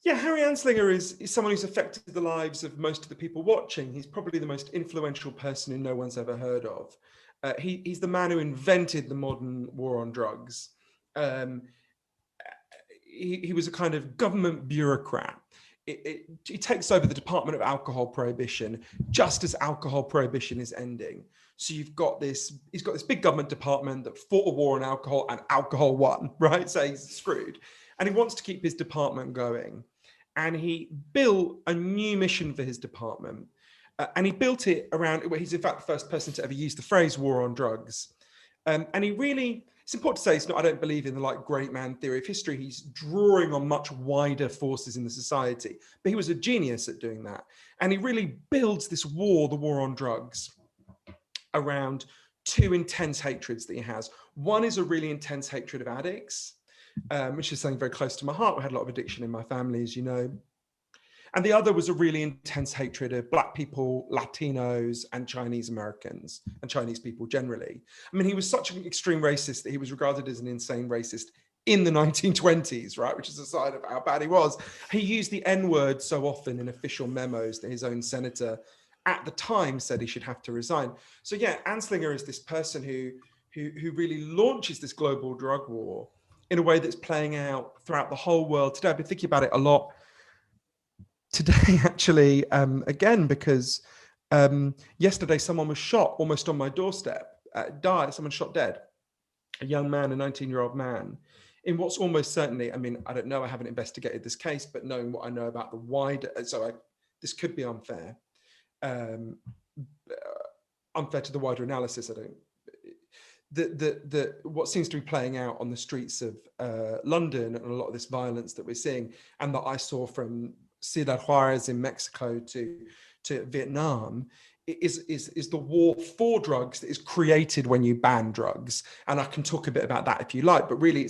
Yeah, Harry Anslinger is someone who's affected the lives of most of the people watching. He's probably the most influential person who no one's ever heard of. He's the man who invented the modern war on drugs. Um, he was a kind of government bureaucrat. He takes over the Department of Alcohol Prohibition just as alcohol prohibition is ending. So he's got this big government department that fought a war on alcohol and alcohol won, right? So he's screwed. And he wants to keep his department going. And he built a new mission for his department. And he built it around, well, he's in fact the first person to ever use the phrase war on drugs. And he really, it's important to say, it's not, I don't believe in the like great man theory of history. He's drawing on much wider forces in the society, but he was a genius at doing that. And he really builds this war, the war on drugs, around two intense hatreds that he has. One is a really intense hatred of addicts, which is something very close to my heart. We had a lot of addiction in my family, as you know. And the other was a really intense hatred of Black people, Latinos, and Chinese Americans, and Chinese people generally. I mean, he was such an extreme racist that he was regarded as an insane racist in the 1920s, right? Which is a sign of how bad he was. He used the N-word so often in official memos that his own senator at the time said he should have to resign. So yeah, Anslinger is this person who really launches this global drug war in a way that's playing out throughout the whole world today. I've been thinking about it a lot today, actually, again, because yesterday someone was shot almost on my doorstep, died, someone shot dead, a young man, a 19-year-old man, in what's almost certainly, I mean, I don't know, I haven't investigated this case, but knowing what I know about the wider, this could be unfair, unfair to the wider analysis. I don't, what seems to be playing out on the streets of London and a lot of this violence that we're seeing, and that I saw from Ciudad Juarez in Mexico to Vietnam, is the war for drugs that is created when you ban drugs. And I can talk a bit about that if you like, but really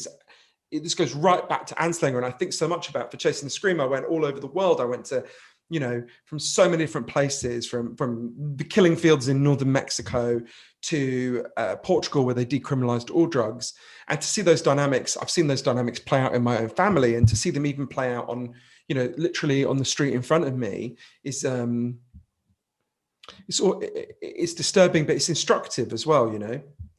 this goes right back to Anslinger. And I think so much about For Chasing the Scream. I went all over the world. I went to, you know, from so many different places, from the killing fields in northern Mexico to Portugal, where they decriminalized all drugs. And to see those dynamics, I've seen those dynamics play out in my own family, and to see them even play out on, you know, literally on the street in front of me is it's disturbing, but it's instructive as well, you know.